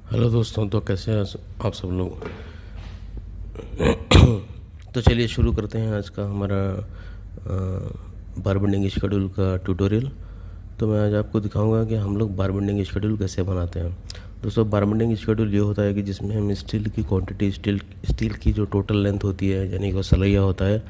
Hello दोस्तों, तो कैसे हैं आप सब लोग। तो चलिए शुरू करते हैं आज का हमारा बार बेंडिंग शेड्यूल का ट्यूटोरियल। तो मैं आज आपको दिखाऊंगा कि हम लोग बार बेंडिंग शेड्यूल कैसे बनाते हैं। दोस्तों, बार बेंडिंग शेड्यूल ये होता है कि जिसमें हम स्टील की क्वांटिटी, स्टील की जो टोटल लेंथ होती है, यानी कि वो सलैया होता है,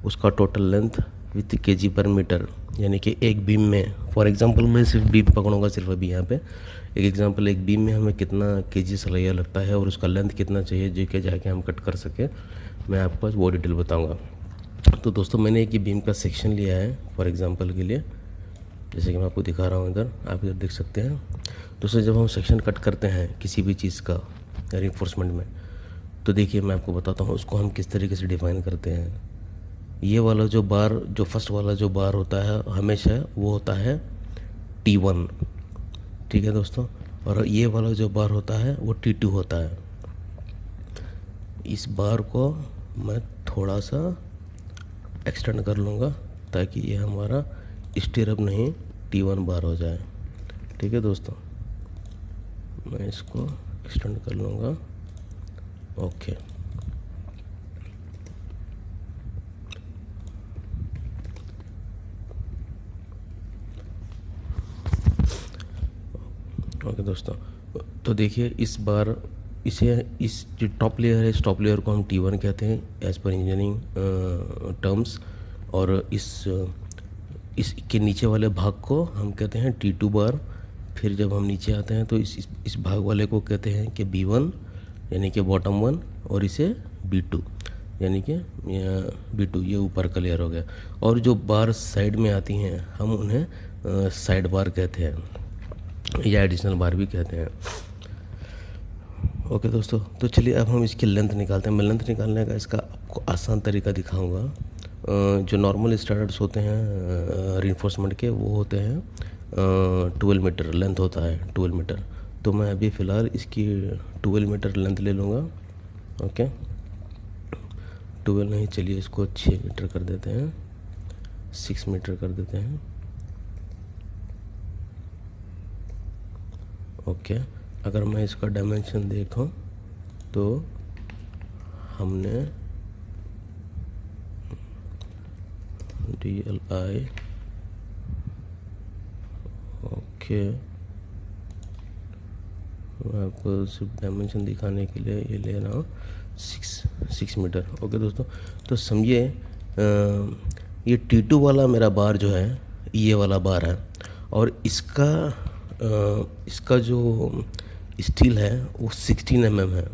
उसका टोटल लेंथ विथ केजी पर मीटर, यानी कि एक बीम में, फॉर एग्जांपल मैं सिर्फ बीम पकड़ूंगा, सिर्फ अभी यहाँ पे एक एग्जांपल, एक बीम में हमें कितना केजी सलैया लगता है और उसका लेंथ कितना चाहिए जो कि जाके हम कट कर सकें, मैं आपको आज वो डिटेल बताऊंगा। तो दोस्तों, मैंने एक बीम का सेक्शन लिया है फॉर एग्जांपल के लिए, जैसे कि मैं आपको दिखा रहा हूँ इधर, आप इधर देख सकते हैं। दोस्तों, जब हम सेक्शन कट करते हैं किसी भी चीज़ का रिइंफोर्समेंट में, तो देखिए मैं आपको बताता हूँ उसको हम किस तरीके से डिफ़ाइन करते हैं। ये वाला जो बार, जो फर्स्ट वाला जो बार होता है, हमेशा वो होता है T1, ठीक है दोस्तों। और ये वाला जो बार होता है वो T2 होता है। इस बार को मैं थोड़ा सा एक्सटेंड कर लूँगा ताकि ये हमारा स्टीरअप नहीं T1 बार हो जाए, ठीक है दोस्तों। मैं इसको एक्सटेंड कर लूँगा, ओके। ओके दोस्तों, तो देखिए इस बार इस जो टॉप लेयर है, इस टॉप लेयर को हम T1 कहते हैं एज पर इंजीनियरिंग टर्म्स, और इसके नीचे वाले भाग को हम कहते हैं T2 बार। फिर जब हम नीचे आते हैं तो इस भाग वाले को कहते हैं कि B1, यानी कि बॉटम वन, और इसे B2, यानी कि B2, ये ऊपर का लेयर हो गया। और जो बार साइड में आती हैं हम उन्हें साइड बार कहते हैं या एडिशनल बार भी कहते हैं। ओके दोस्तों, तो चलिए अब हम इसकी लेंथ निकालते हैं। मैं लेंथ निकालने का इसका आपको आसान तरीका दिखाऊंगा। जो नॉर्मल स्टैंडर्ड्स होते हैं रिइंफोर्समेंट के, वो होते हैं 12 मीटर लेंथ होता है, 12 मीटर। तो मैं अभी फ़िलहाल इसकी 12 मीटर लेंथ ले लूँगा, ओके। 12 नहीं, चलिए इसको 6 मीटर कर देते हैं, 6 मीटर कर देते हैं, ओके। अगर मैं इसका डायमेंशन देखूं तो हमने DLI, ओके, मैं आपको सिर्फ डायमेंशन दिखाने के लिए ये ले रहा हूँ 6 मीटर, ओके दोस्तों। तो समझिए ये T2 वाला मेरा बार जो है, ये वाला बार है, और इसका जो स्टील है वो 16 mm है।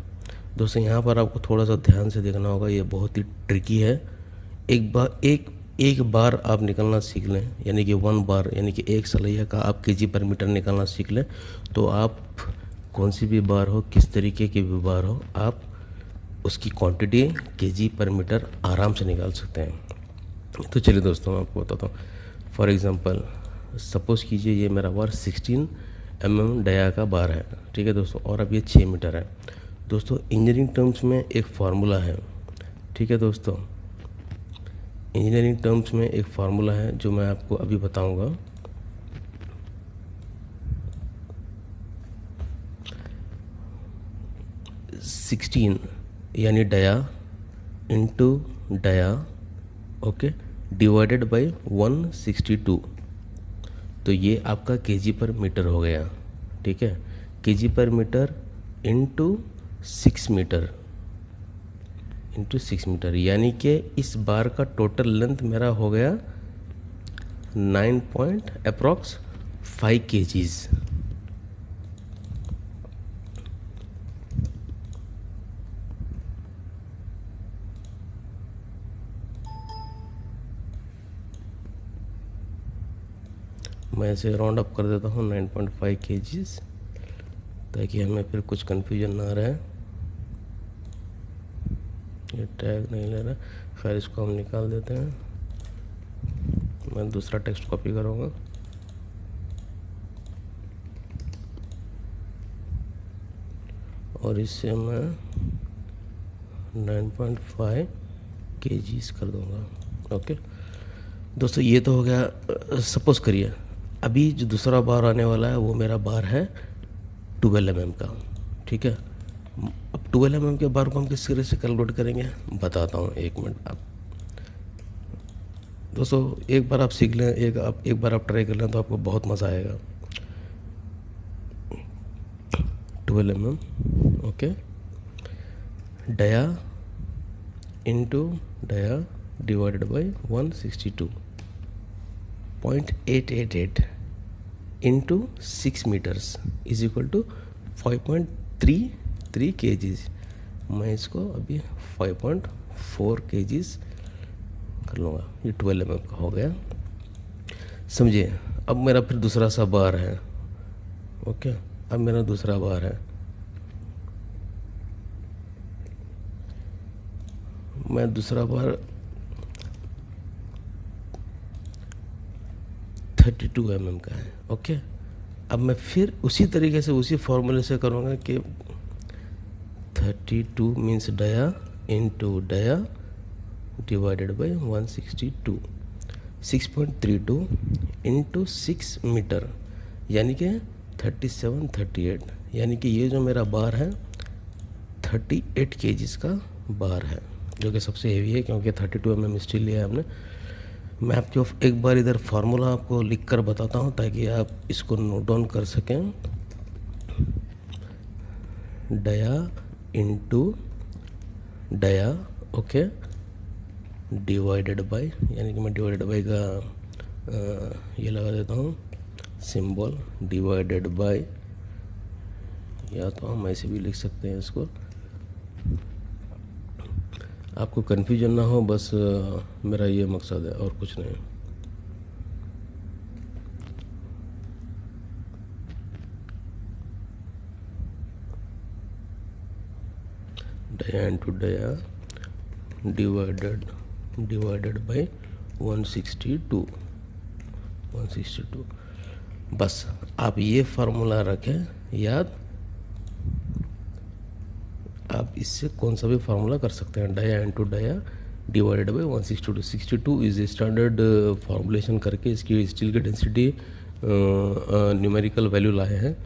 दोस्तों, यहाँ पर आपको थोड़ा सा ध्यान से देखना होगा, ये बहुत ही ट्रिकी है। एक बार आप निकलना सीख लें, यानी कि 1 बार, यानी कि एक सलैया का आप केजी पर मीटर निकालना सीख लें, तो आप कौन सी भी बार हो, किस तरीके की भी बार हो, आप उसकी क्वांटिटी केजी पर मीटर आराम से निकाल सकते हैं। तो चलिए दोस्तों, मैं आपको बताता हूँ। फॉर एग्ज़ाम्पल सपोज़ कीजिए ये मेरा बार 16 mm डाया का बार है, ठीक है दोस्तों, और अब ये 6 मीटर है। दोस्तों, इंजीनियरिंग टर्म्स में एक फार्मूला है, ठीक है दोस्तों, इंजीनियरिंग टर्म्स में एक फार्मूला है जो मैं आपको अभी बताऊंगा। सिक्सटीन यानी dia into dia, okay, divided by 162, तो ये आपका केजी पर मीटर हो गया, ठीक है। केजी पर मीटर इंटू 6 मीटर, यानी कि इस बार का टोटल लेंथ मेरा हो गया 5 kgs। मैं इसे राउंड अप कर देता हूँ 9.5 kgs, ताकि हमें फिर कुछ कंफ्यूजन ना रहे। ये टैग नहीं ले रहा, खैर इसको हम निकाल देते हैं। मैं दूसरा टेक्स्ट कॉपी करूँगा, और इससे मैं 9.5 kgs कर दूँगा, ओके दोस्तों। ये तो हो गया। सपोज़ करिए अभी जो दूसरा बार आने वाला है वो मेरा बार है 12 mm का, ठीक है। अब 12 mm के बार को हम किस तरह से कैलकुलेट करेंगे बताता हूँ, 1 मिनट। आप दोस्तों एक बार आप सीख लें, एक बार आप ट्राई कर लें तो आपको बहुत मज़ा आएगा। 12 mm, okay, dia into dia divided by 162.888 into 6 meters is equal to 5.33 kgs। मैं इसको अभी 5.4 kgs कर लूँगा। ये 12 mm का हो गया, समझिए। अब मेरा फिर दूसरा सा बार है, ओके। अब मेरा दूसरा बार है, मैं दूसरा बार 32 mm का है, ओके। अब मैं फिर उसी तरीके से उसी फॉर्मूले से करूँगा कि 32 means dia into dia divided by 162, 6.32 into 6 meter, यानी कि 3738, यानी कि ये जो मेरा बार है 38 kgs का बार है, जो कि सबसे हेवी है क्योंकि 32 mm स्टील लिया है हमने। मैं आपको एक बार इधर फार्मूला आपको लिख कर बताता हूँ ताकि आप इसको नोट डाउन कर सकें। Dia into dia, okay, divided by, यानी कि मैं डिवाइडेड बाय का ये लगा देता हूँ सिंबल, डिवाइडेड बाय, या तो हम ऐसे भी लिख सकते हैं इसको, आपको कन्फ्यूजन ना हो, बस मेरा ये मकसद है और कुछ नहीं। Dia into dia divided by 162, बस आप ये फार्मूला रखें याद। आप इससे कौन सा भी फार्मूला कर सकते हैं, dia into dia divided by 162। 62 is standard formulation करके इसकी स्टील की डेंसिटी न्यूमेरिकल वैल्यू लाए हैं।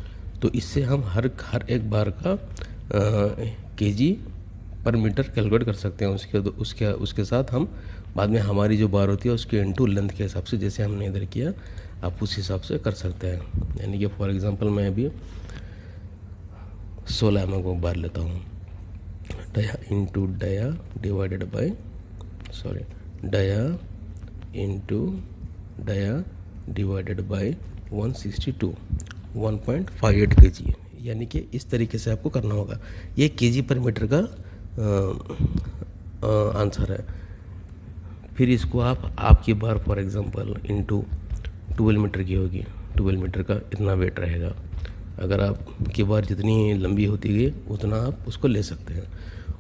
तो इससे हम हर एक बार का केजी पर मीटर कैलकुलेट कर सकते हैं। उसके साथ हम बाद में हमारी जो बार होती है उसके इंटू लेंथ के हिसाब से, जैसे हमने इधर किया, आप उस हिसाब से कर सकते हैं। यानी कि फॉर एग्जांपल मैं अभी 16 mm को बार लेता हूँ, dia into dia divided by, dia into dia divided by 162, 1.58 kg, यानी कि इस तरीके से आपको करना होगा। ये केजी पर मीटर का आंसर है। फिर इसको आपकी बार फॉर एग्जांपल इंटू 12 मीटर की होगी, 12 मीटर का इतना वेट रहेगा। अगर आपकी बार जितनी लंबी होती गई उतना आप उसको ले सकते हैं।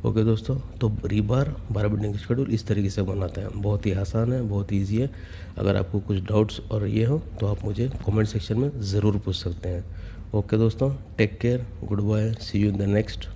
ओके दोस्तों, तो रीबार बार बेंडिंग शेड्यूल इस तरीके से बनाते हैं। बहुत ही आसान है, बहुत ही ईजी है। अगर आपको कुछ डाउट्स और ये हो तो आप मुझे कमेंट सेक्शन में ज़रूर पूछ सकते हैं। ओके दोस्तों, take care, good bye, see you in the next